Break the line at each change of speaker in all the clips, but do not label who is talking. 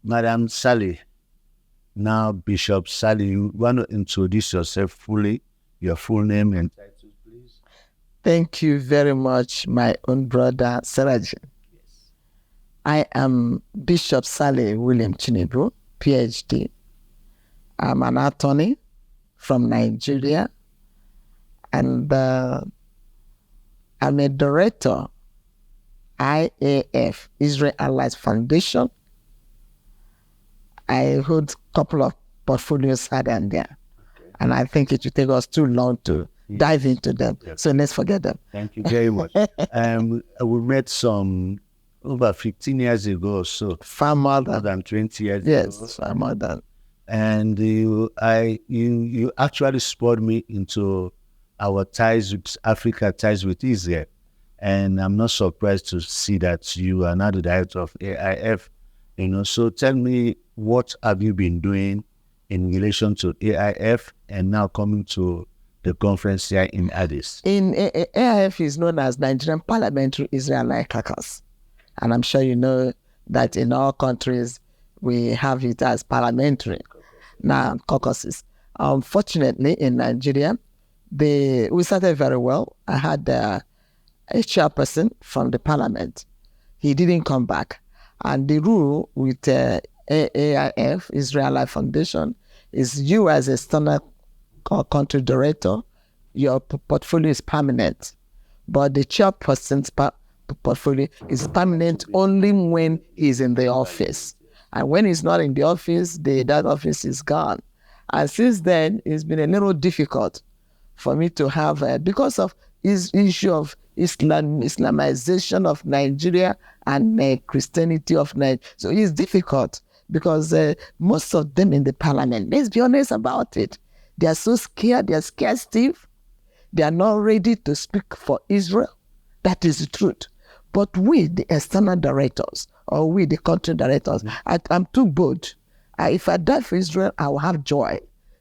Madam Sally, now Bishop Sally, you want to introduce yourself fully, your full name and title, please?
Thank you very much, my own brother, Saraji.
Yes.
I am Bishop Sally Williams-CHINEDU, PhD. I'm an attorney from Nigeria, and I'm a director, IAF, Israel Allies Foundation. I hold a couple of portfolios here and there, and I think it would take us too long to dive into them. Yes. So let's forget them.
Thank you very much. We met some over 15 years ago or so.
Far more
than 20 years ago.
Yes, far more than.
And you actually spurred me into our ties with Africa, ties with Israel. And I'm not surprised to see that you are now the director of AIF. So tell me, what have you been doing in relation to AIF and now coming to the conference here in Addis?
AIF is known as Nigerian Parliamentary Israelite Caucus. And I'm sure you know that in all countries, we have it as parliamentary now caucuses. Unfortunately, in Nigeria, we started very well. I had a chairperson from the parliament. He didn't come back. And the rule with AIF, Israelite Foundation, is you as a external country director, your portfolio is permanent. But the chairperson's portfolio is permanent only when he's in the office. And when he's not in the office, that office is gone. And since then, it's been a little difficult for me to have, because of his issue of Islamization of Nigeria and Christianity of Nigeria. So it's difficult because most of them in the parliament, let's be honest about it, they are so scared, they are scared stiff. They are not ready to speak for Israel. That is the truth. But we, the external directors, or we, the country directors, I'm too bold. If I die for Israel, I will have joy.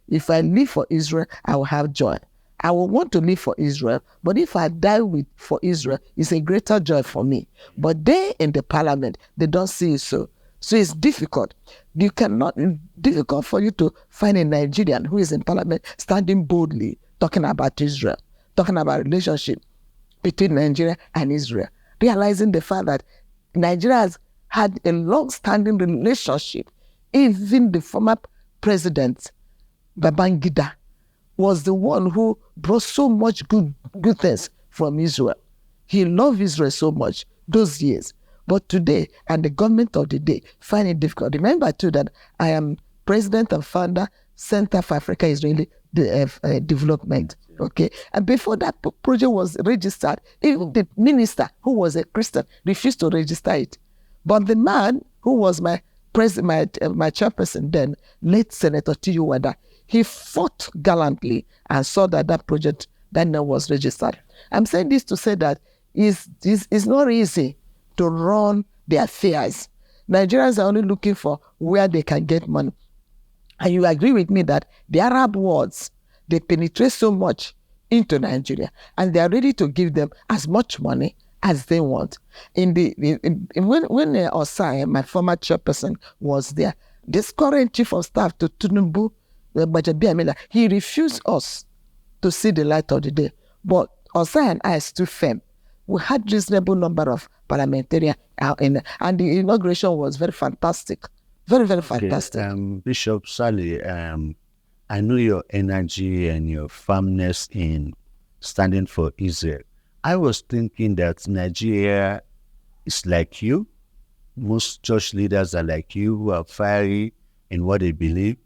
If I live for Israel, I will have joy. I will want to live for Israel, but if I die for Israel, it's a greater joy for me. But they in the parliament, they don't see it so. So it's difficult. It's difficult for you to find a Nigerian who is in parliament standing boldly, talking about Israel, talking about relationship between Nigeria and Israel, realizing the fact that Nigeria has had a long-standing relationship. Even the former president, Babangida, was the one who brought so much good things from Israel. He loved Israel so much those years. But today, and the government of the day, find it difficult. Remember too that I am president and founder, Center for Africa-Israeli Development. Okay, and before that project was registered, even the minister, who was a Christian, refused to register it. But the man who was my chairperson then, late Senator T.U. Wada, he fought gallantly and saw that that project then was registered. I'm saying this to say that it's not easy to run their affairs. Nigerians are only looking for where they can get money. And you agree with me that the Arab words, they penetrate so much into Nigeria, and they are ready to give them as much money as they want. When Osai, my former chairperson, was there, this current chief of staff to Tinubu, he refused us to see the light of the day. But Osai and I stood firm. We had reasonable number of parliamentarians and the inauguration was very fantastic. Very, very fantastic.
Okay. Bishop Sally, I know your energy and your firmness in standing for Israel. I was thinking that Nigeria is like you. Most church leaders are like you, who are fiery in what they believe,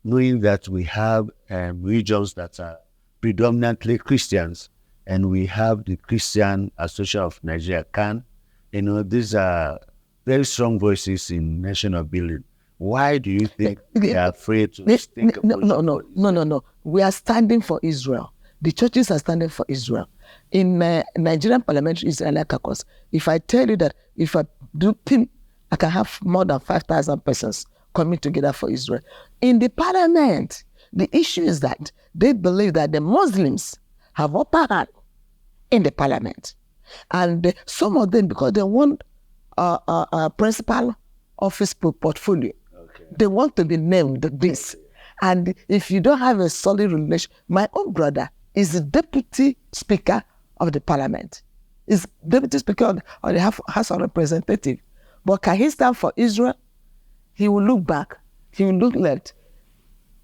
knowing that we have regions that are predominantly Christians, and we have the Christian Association of Nigeria, CAN. These are very strong voices in national building. Why do you think they are afraid to think about
No. We are standing for Israel. The churches are standing for Israel. In Nigerian Parliamentary Israelite Caucus, if I tell you that if I do think I can have more than 5,000 persons coming together for Israel. In the parliament, the issue is that they believe that the Muslims have upper hand in the parliament. And some of them, because they want a principal office portfolio, They want to be named this. And if you don't have a solid relation, my own brother is the deputy speaker of the parliament. Is deputy speaker of the House of Representatives. But can he stand for Israel? He will look back. He will look left.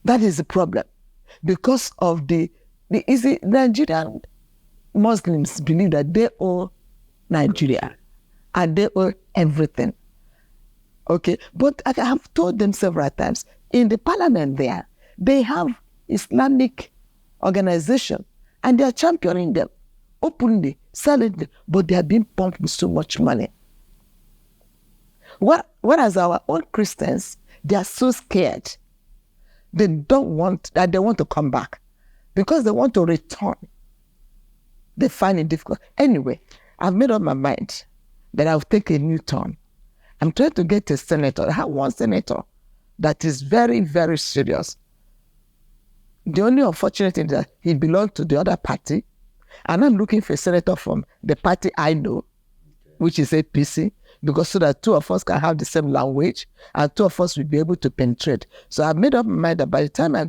That is the problem. Because of the Nigerian Muslims believe that they owe Nigeria and they owe everything. Okay, but I have told them several times, in the parliament there, they have Islamic organization and they are championing them openly, silently, but they are being pumped with so much money. Whereas our own Christians, they are so scared. They don't want that. They want to come back because they want to return. They find it difficult. Anyway, I've made up my mind that I'll take a new turn. I'm trying to get a senator. I have one senator that is very, very serious. The only unfortunate thing is that he belongs to the other party, and I'm looking for a senator from the party I know, which is APC, because so that two of us can have the same language and two of us will be able to penetrate. So I've made up my mind that by the time I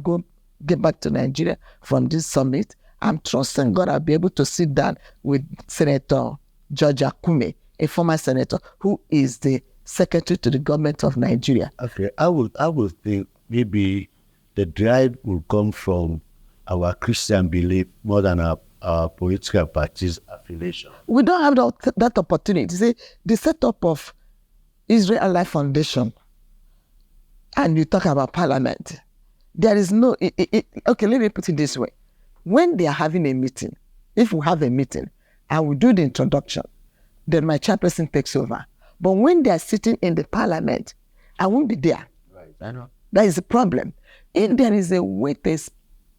get back to Nigeria from this summit, I'm trusting God I'll be able to sit down with Senator George Akume, a former senator who is the secretary to the government of Nigeria.
Okay, I would think maybe the drive will come from our Christian belief more than our political parties affiliation.
We don't have that opportunity. See, the setup of Israel Life Foundation, and you talk about parliament, there is no, okay, let me put it this way. When they are having a meeting, if we have a meeting, I will do the introduction, then my chairperson takes over. But when they are sitting in the parliament, I won't be there.
Right, I know.
That is the problem. If there is a way to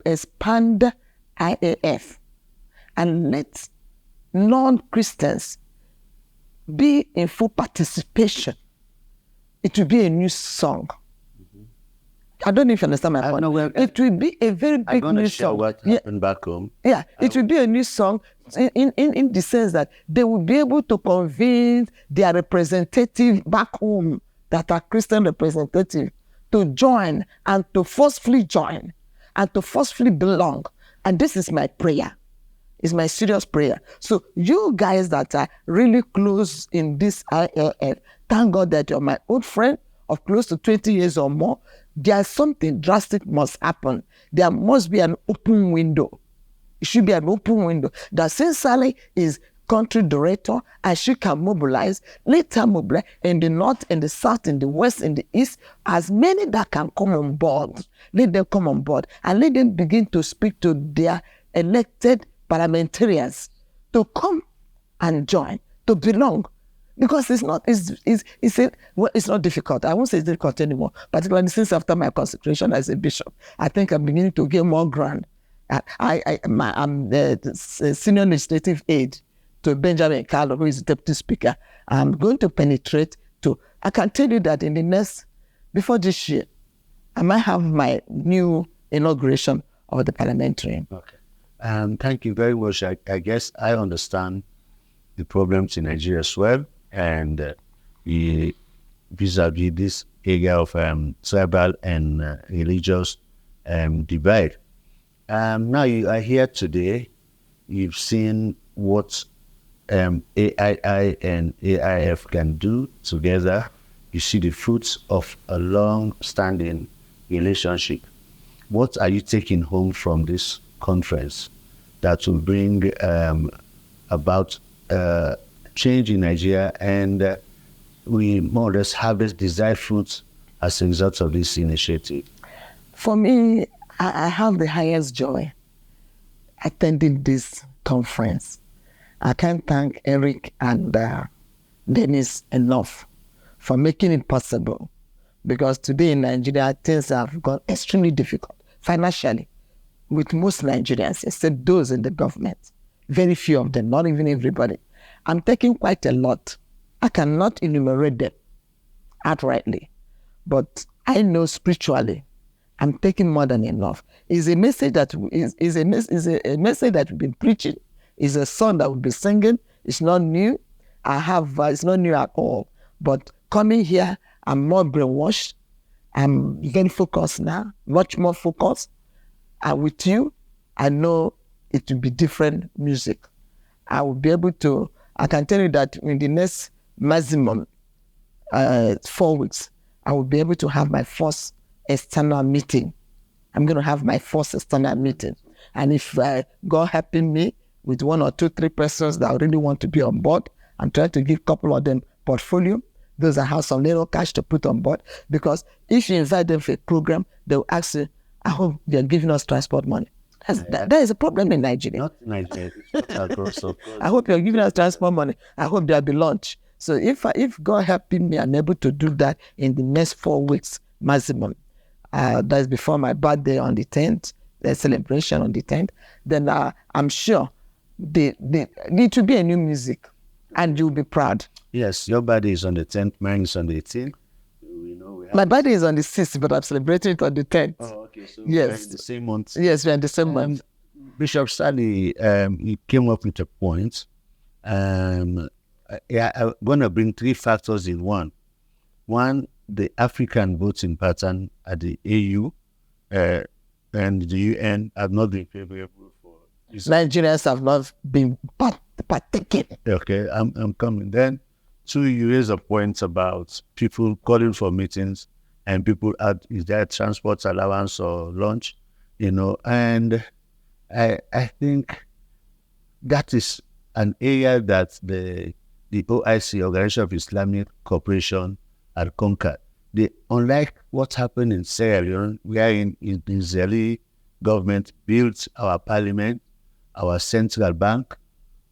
expand IAF and let non-Christians be in full participation, it will be a new song. I don't know if you understand my point. It will be a very big new song.
What happened back home.
Yeah, it will be a new song in the sense that they will be able to convince their representative back home that are Christian representative to join and to forcefully join and to forcefully belong. And this is my prayer. It's my serious prayer. So you guys that are really close in this ILF, thank God that you're my old friend of close to 20 years or more. There's something drastic must happen. There must be an open window. It should be an open window. That since Sally is country director and she can mobilize, let her mobilize in the north, in the south, in the west, in the east, as many that can come on board. Let them come on board and let them begin to speak to their elected parliamentarians to come and join, to belong. Because it's not difficult. I won't say it's difficult anymore, particularly since after my consecration as a bishop. I think I'm beginning to get more ground. I'm the senior legislative aide to Benjamin Carlo, who is the deputy speaker. I'm going to penetrate to, I can tell you that before this year, I might have my new inauguration of the parliamentarian.
Okay. Thank you very much. I guess I understand the problems in Nigeria as well. And vis-a-vis this area of tribal and religious divide. Now you are here today. You've seen what AII and AIF can do together. You see the fruits of a long-standing relationship. What are you taking home from this conference that will bring about change in Nigeria, and we more or less harvest desired fruits as a result of this initiative?
For me, I have the highest joy attending this conference. I can't thank Eric and Dennis enough for making it possible, because today in Nigeria, things have gone extremely difficult financially with most Nigerians, except those in the government. Very few of them, not even everybody. I'm taking quite a lot. I cannot enumerate them outrightly, but I know spiritually I'm taking more than enough. It's a message that is a message that we've been preaching. It's a song that we'll be singing. It's not new. It's not new at all. But coming here, I'm more brainwashed. I'm very focused now, much more focused. And with you, I know it will be different music. I will be able to, I can tell you that in the next maximum 4 weeks, I will be able to have my first external meeting. I'm going to have my first external meeting. And if God helping me with 1 or 2, 3 persons that really want to be on board, I'm trying to give a couple of them portfolio. Those that have some little cash to put on board. Because if you invite them for a program, they'll ask you, I hope they're giving us transport money. That is a problem in Nigeria.
Not in Nigeria. It's not across, of course.
I hope you're giving us transport money. I hope there'll be lunch. So if God helping me, I'm able to do that in the next 4 weeks maximum. That's before my birthday on the 10th, the celebration on the 10th. Then I'm sure it will be a new music, and you'll be proud.
Yes, your birthday is on the 10th, mine is on the 18th.
My birthday is on the 6th, but I'm celebrating it on the 10th.
Oh, okay. So
yes,
we're in the same month.
Yes, we're in the same month.
Bishop Stanley, he came up with a point. I'm going to bring 3 factors in one. One, the African voting pattern at the AU and the UN have not been favorable for this.
Nigerians have not been partaking.
Okay, I'm coming. Then, 2, you raise a point about people calling for meetings and people is there transport allowance or lunch, and I think that is an area that the OIC, Organization of Islamic Cooperation, had conquered. Unlike what happened in Sierra Leone, wherein the Israeli government built our parliament, our central bank,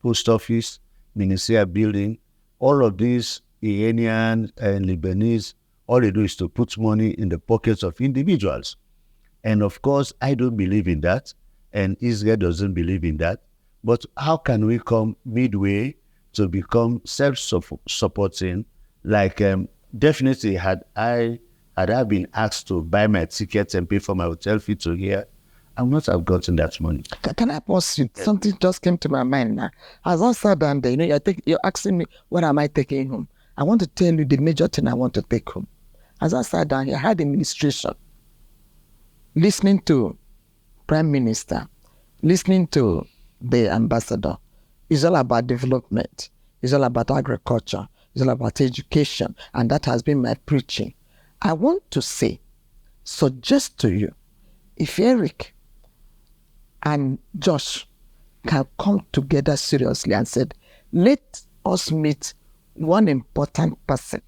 post office, ministerial building, all of these Iranian and Lebanese, all they do is to put money in the pockets of individuals. And of course, I don't believe in that, and Israel doesn't believe in that. But how can we come midway to become self-supporting? Like, definitely had I been asked to buy my tickets and pay for my hotel fee to here, I would not have gotten that money.
Can I pause you? Yes. Something just came to my mind now. As I sat down there, you're asking me, what am I taking home? I want to tell you the major thing I want to take home. As I sat down here, I had administration, listening to Prime Minister, listening to the ambassador. It's all about development. It's all about agriculture. It's all about education. And that has been my preaching. I want to suggest to you, if Eric and Josh can come together seriously and said, let us meet one important person,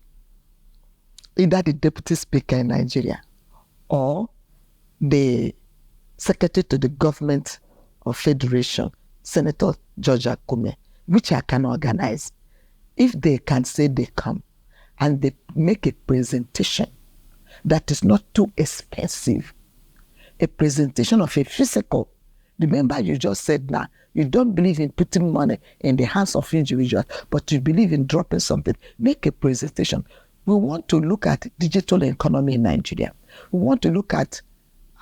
either the deputy speaker in Nigeria or the secretary to the government of Federation, Senator George Akume, which I can organize. If they can say they come and they make a presentation that is not too expensive, a presentation of a physical. Remember, you just said now, you don't believe in putting money in the hands of individuals, but you believe in dropping something. Make a presentation. We want to look at digital economy in Nigeria. We want to look at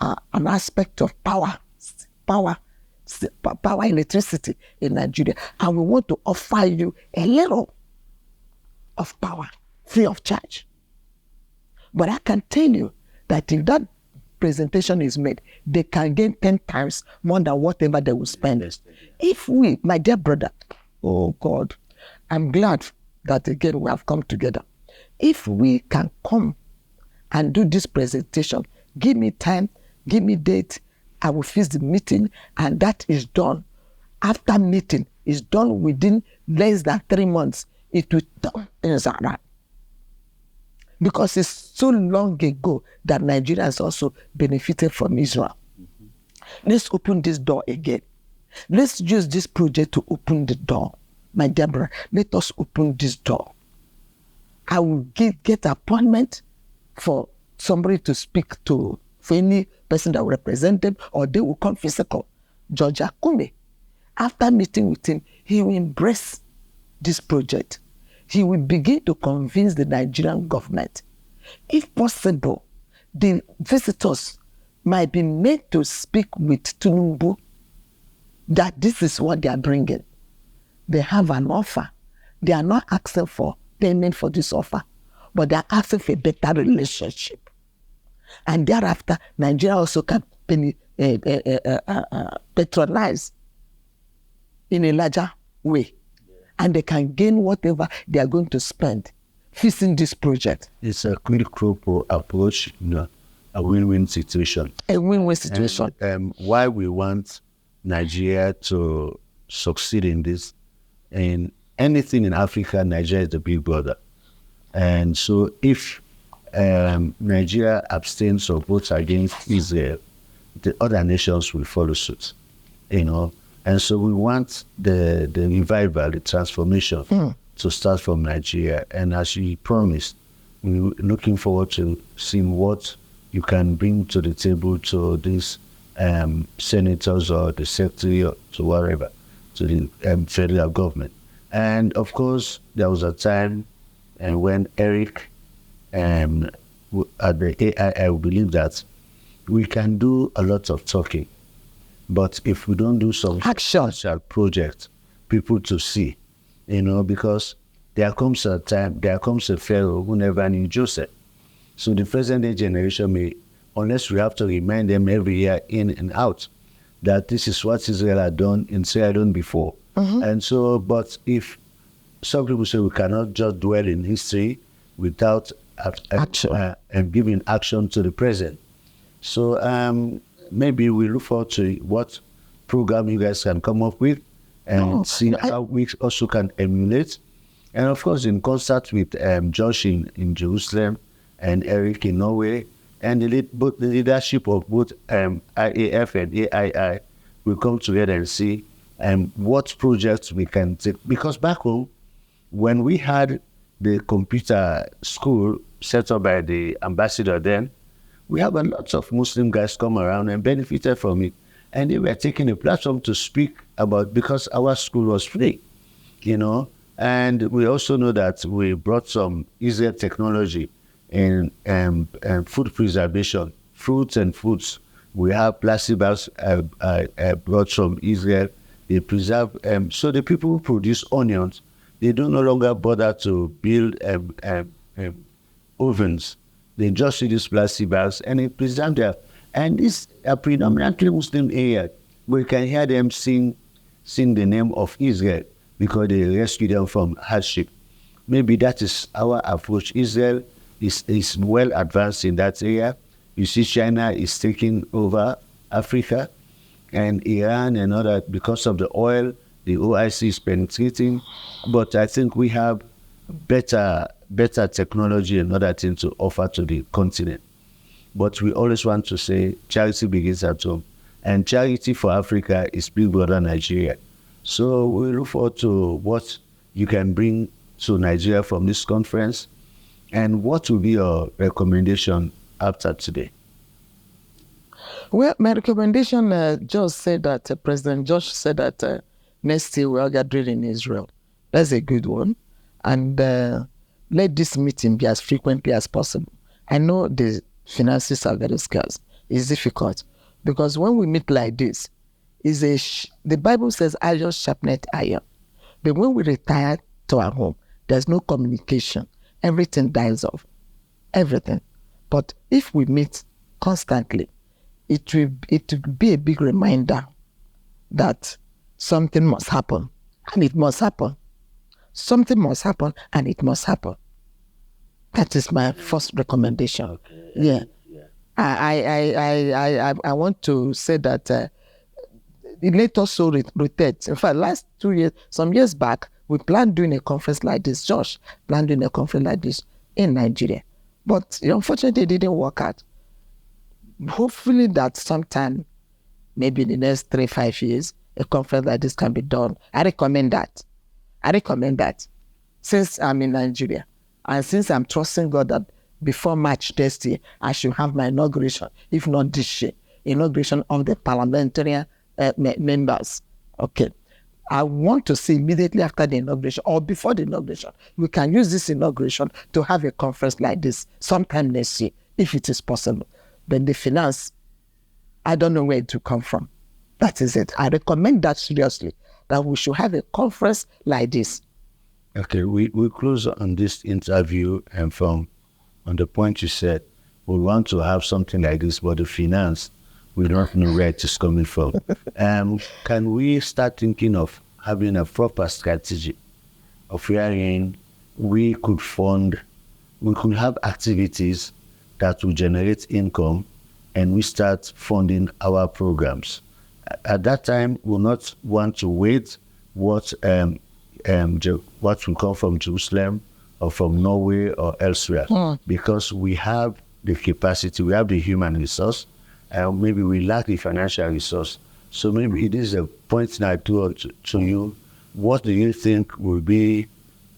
an aspect of power, electricity in Nigeria. And we want to offer you a little of power, free of charge. But I can tell you that if that presentation is made, they can gain 10 times more than whatever they will spend. If we, my dear brother, oh God, I'm glad that again we have come together. If we can come and do this presentation, give me time, give me date, I will fix the meeting, and that is done. After meeting is done within less than 3 months, it will turn things around. Because it's so long ago that Nigeria has also benefited from Israel. Mm-hmm. Let's open this door again. Let's use this project to open the door. My dear brother, let us open this door. I will get an appointment for somebody to speak to, for any person that will represent them, or they will come physical. George Akume, after meeting with him, he will embrace this project. He will begin to convince the Nigerian government. If possible, the visitors might be made to speak with Tinubu that this is what they are bringing. They have an offer. They are not asking for payment for this offer, but they are asking for a better relationship. And thereafter, Nigeria also can patronize in a larger way. And they can gain whatever they are going to spend fixing this project.
It's a critical approach, a win-win situation.
A win-win situation.
And, why we want Nigeria to succeed in this, in anything in Africa, Nigeria is the big brother. And so if Nigeria abstains or votes against Israel, the other nations will follow suit, And so we want the revival, the transformation to start from Nigeria. And as you promised, we're looking forward to seeing what you can bring to the table to these senators or the secretary or to whatever, to the federal government. And of course, there was a time when Eric at the AII believe that we can do a lot of talking, but if we don't do some
action
project, people to see, because there comes a time, there comes a Pharaoh who never knew Joseph. So the present day generation may, unless we have to remind them every year in and out, that this is what Israel had done in Sierra Leone before. And so, but if some people say we cannot just dwell in history without action and giving action to the present. So maybe we look forward to what program you guys can come up with and see how we also can emulate. And of course, in concert with Josh in Jerusalem and Eric in Norway, and the leadership of both IAF and AII will come together and see what projects we can take. Because back home, when we had the computer school set up by the ambassador then, we have a lot of Muslim guys come around and benefited from it. And they were taking a platform to speak about, because our school was free, And we also know that we brought some easier technology in food preservation, fruits and foods. We have plastic bags brought from Israel. They preserve, so the people who produce onions, they don't no longer bother to build ovens. They just use these plastic bags and they preserve them. And this a predominantly Muslim area where you can hear them sing the name of Israel because they rescue them from hardship. Maybe that is our approach. Israel is well advanced in that area. You see, China is taking over Africa, and Iran and other, because of the oil, the OIC is penetrating. But I think we have better technology and other things to offer to the continent. But we always want to say charity begins at home. And charity for Africa is Big Brother Nigeria. So we look forward to what you can bring to Nigeria from this conference. And what will be your recommendation after today?
Well, my recommendation, President Josh said that next year we are gathering in Israel. That's a good one. And let this meeting be as frequently as possible. I know the finances are very scarce. It's difficult. Because when we meet like this, the Bible says iron sharpeneth iron. But when we retire to our home, there's no communication. Everything dies off. Everything. But if we meet constantly, it will be a big reminder that something must happen. And it must happen. Something must happen and it must happen. That is my first recommendation.
Okay.
Yeah. I want to say that let us so rotate. In fact, some years back, we planned doing a conference like this. Josh planned doing a conference like this in Nigeria. But unfortunately, it didn't work out. Hopefully that sometime, maybe in the next 3-5 years, a conference like this can be done. I recommend that. Since I'm in Nigeria, and since I'm trusting God that before March next year, I should have my inauguration, if not this year, inauguration of the parliamentary members. Okay. I want to see immediately after the inauguration or before the inauguration, we can use this inauguration to have a conference like this sometime next year, if it is possible. But the finance, I don't know where it will come from. That is it. I recommend that seriously, that we should have a conference like this.
Okay, we close on this interview and on the point you said, we want to have something like this, but the finance, we don't know where it is coming from. Can we start thinking of having a proper strategy of wherein we could have activities that will generate income, and we start funding our programs? At that time, we'll not want to wait what will come from Jerusalem or from Norway or elsewhere, because we have the capacity, we have the human resource, and maybe we lack the financial resource. So maybe it is a point now to you. What do you think will be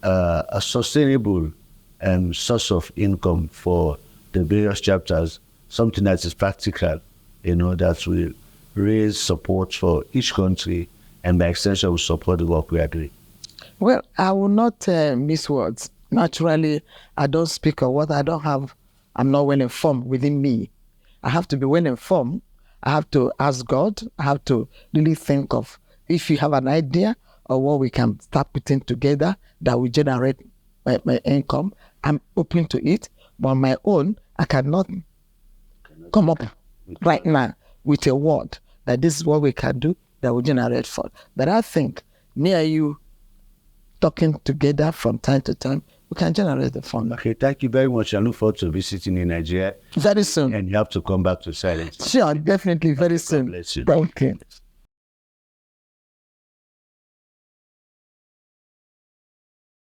a sustainable source of income for the various chapters? Something that is practical, that will raise support for each country, and by extension will support the work we are doing.
Well, I will not miss words. Naturally, I don't speak of what I don't have. I'm not well informed within me. I have to be well informed. I have to ask God. I have to really think of, if you have an idea of what we can start putting together that will generate my income, I'm open to it. But on my own, I cannot come up right now with a word that this is what we can do that will generate fund. But I think me and you talking together from time to time, we can generate the fund.
Okay, thank you very much. I look forward to visiting in Nigeria
very soon.
And you have to come back to Silence.
Sure, definitely very soon.
God bless you.
Thank you.